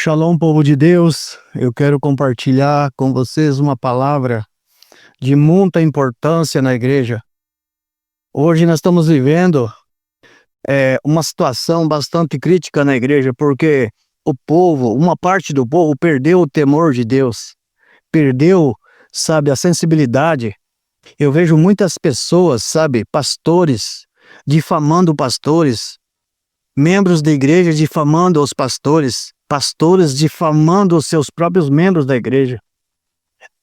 Shalom, povo de Deus. Eu quero compartilhar com vocês uma palavra de muita importância na igreja. Hoje nós estamos vivendo uma situação bastante crítica na igreja, porque o povo, uma parte do povo, perdeu o temor de Deus, perdeu, a sensibilidade. Eu vejo muitas pessoas, pastores, difamando pastores, membros da igreja difamando os pastores, pastores difamando os seus próprios membros da igreja.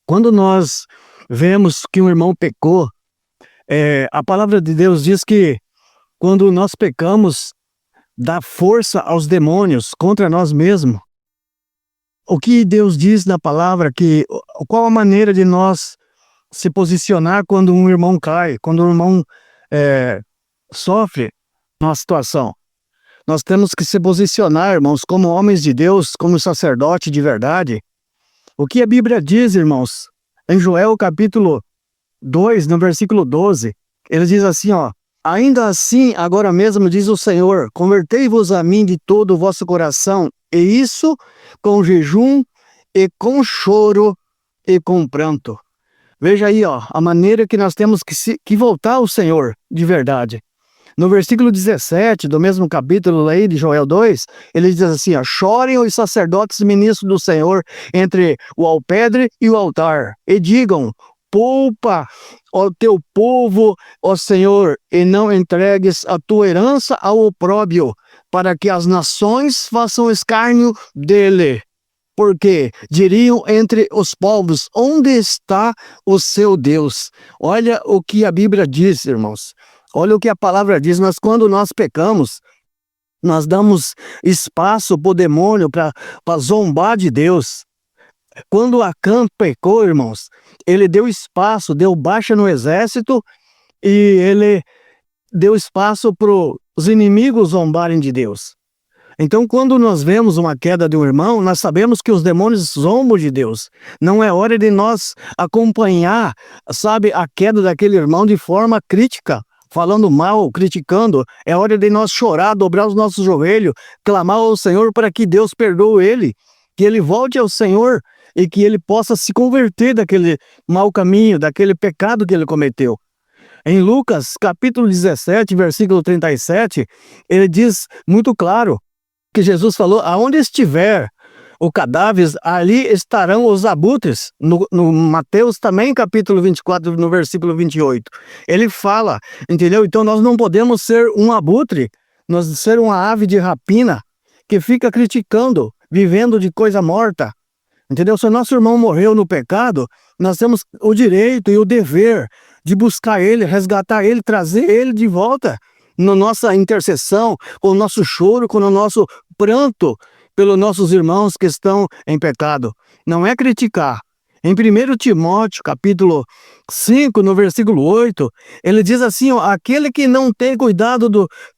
Quando nós vemos que um irmão pecou, a palavra de Deus diz que quando nós pecamos, dá força aos demônios contra nós mesmos. O que Deus diz na palavra, qual a maneira de nós se posicionar quando um irmão cai, quando um irmão sofre uma situação. Nós temos que se posicionar, irmãos, como homens de Deus, como sacerdote de verdade. O que a Bíblia diz, irmãos, em Joel capítulo 2, no versículo 12, ele diz assim, ainda assim, agora mesmo, diz o Senhor, convertei-vos a mim de todo o vosso coração, e isso com jejum e com choro e com pranto. Veja aí, a maneira que nós temos que voltar ao Senhor de verdade. No versículo 17 do mesmo capítulo aí de Joel 2, ele diz assim, chorem os sacerdotes e ministros do Senhor entre o alpendre e o altar, e digam, poupa ao teu povo, ó Senhor, e não entregues a tua herança ao opróbrio, para que as nações façam escárnio dele. Porque diriam entre os povos, onde está o seu Deus? Olha o que a Bíblia diz, irmãos. Olha o que a palavra diz, mas quando nós pecamos, nós damos espaço para o demônio, para zombar de Deus. Quando Acã pecou, irmãos, ele deu espaço, deu baixa no exército e ele deu espaço para os inimigos zombarem de Deus. Então, quando nós vemos uma queda de um irmão, nós sabemos que os demônios zombam de Deus. Não é hora de nós acompanhar, a queda daquele irmão de forma crítica, falando mal, criticando. É hora de nós chorar, dobrar os nossos joelhos, clamar ao Senhor para que Deus perdoe ele, que ele volte ao Senhor e que ele possa se converter daquele mau caminho, daquele pecado que ele cometeu. Em Lucas, capítulo 17, versículo 37, ele diz muito claro que Jesus falou, aonde estiver o cadáver, ali estarão os abutres. No Mateus também, capítulo 24, no versículo 28. Ele fala, entendeu? Então nós não podemos ser um abutre, nós ser uma ave de rapina que fica criticando, vivendo de coisa morta. Entendeu? Se o nosso irmão morreu no pecado, nós temos o direito e o dever de buscar ele, resgatar ele, trazer ele de volta na nossa intercessão, com o nosso choro, com o nosso pranto pelos nossos irmãos que estão em pecado. Não é criticar. Em 1 Timóteo, capítulo 5, no versículo 8, ele diz assim, aquele que não tem cuidado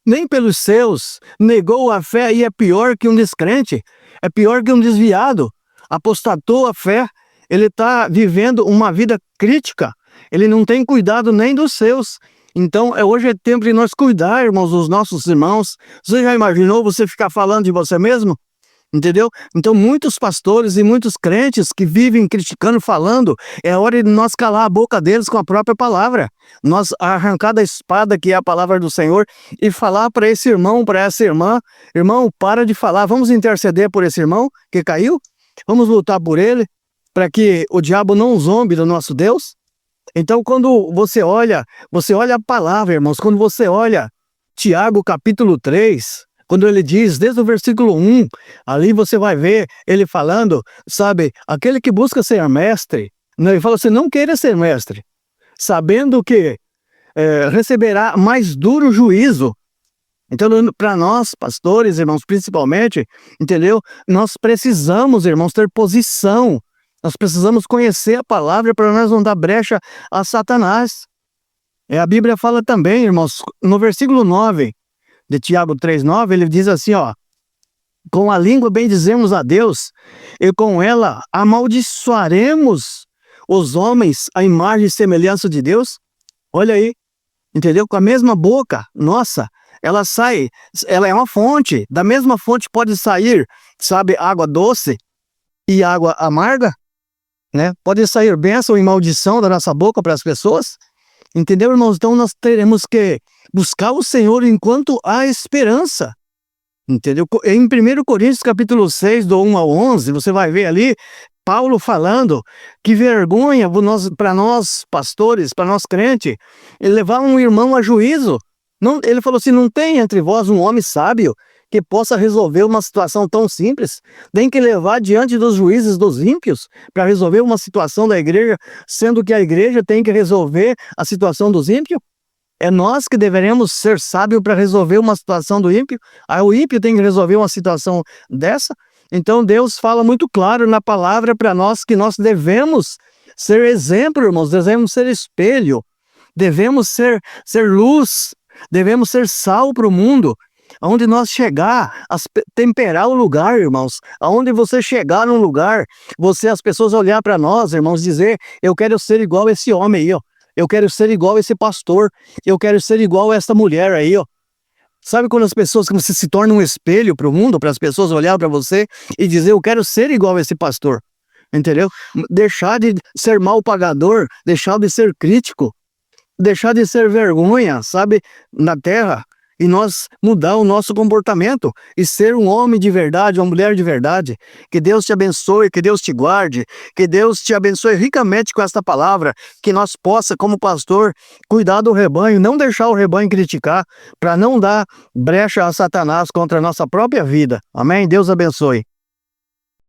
nem pelos seus, negou a fé e é pior que um descrente, é pior que um desviado, apostatou a fé, ele está vivendo uma vida crítica, ele não tem cuidado nem dos seus. Então, hoje é tempo de nós cuidar, irmãos, dos nossos irmãos. Você já imaginou você ficar falando de você mesmo? Entendeu? Então, muitos pastores e muitos crentes que vivem criticando, falando, é hora de nós calar a boca deles com a própria palavra. Nós arrancar da espada, que é a palavra do Senhor, e falar para esse irmão, para essa irmã, irmão, para de falar, vamos interceder por esse irmão que caiu? Vamos lutar por ele, para que o diabo não zombe do nosso Deus? Então, quando você olha a palavra, irmãos, quando você olha Tiago capítulo 3, quando ele diz, desde o versículo 1, ali você vai ver ele falando, aquele que busca ser mestre, ele fala assim, não queira ser mestre, sabendo que receberá mais duro juízo. Então, para nós, pastores, irmãos, principalmente, entendeu? Nós precisamos, irmãos, ter posição. Nós precisamos conhecer a palavra para nós não dar brecha a Satanás. A Bíblia fala também, irmãos, no versículo 9 de Tiago 3,9, ele diz assim, com a língua bendizemos a Deus e com ela amaldiçoaremos os homens à imagem e semelhança de Deus. Olha aí, entendeu? Com a mesma boca, nossa, ela é uma fonte, da mesma fonte pode sair, sabe, água doce e água amarga, né? Pode sair bênção e maldição da nossa boca para as pessoas, entendeu, irmãos? Então nós teremos que buscar o Senhor enquanto há esperança, entendeu? Em 1 Coríntios capítulo 6, do 1 ao 11, você vai ver ali Paulo falando que vergonha para nós pastores, para nós crentes, ele levar um irmão a juízo. Não, ele falou assim, não tem entre vós um homem sábio que possa resolver uma situação tão simples? Tem que levar diante dos juízes dos ímpios para resolver uma situação da igreja, sendo que a igreja tem que resolver a situação dos ímpios? É nós que deveremos ser sábios para resolver uma situação do ímpio? Aí o ímpio tem que resolver uma situação dessa? Então Deus fala muito claro na palavra para nós que nós devemos ser exemplo, irmãos, devemos ser espelho, devemos ser luz, devemos ser sal para o mundo. Aonde nós chegar, temperar o lugar, irmãos. Aonde você chegar num lugar, as pessoas olhar para nós, irmãos, dizer, eu quero ser igual esse homem aí, ó. Eu quero ser igual esse pastor. Eu quero ser igual essa mulher aí, ó. Sabe quando você se torna um espelho para o mundo, para as pessoas olhar para você e dizer, eu quero ser igual esse pastor, entendeu? Deixar de ser mal pagador, deixar de ser crítico, deixar de ser vergonha, sabe, na terra, e nós mudar o nosso comportamento e ser um homem de verdade, uma mulher de verdade. Que Deus te abençoe, que Deus te guarde, que Deus te abençoe ricamente com esta palavra, que nós possa, como pastor, cuidar do rebanho, não deixar o rebanho criticar, para não dar brecha a Satanás contra a nossa própria vida. Amém? Deus abençoe.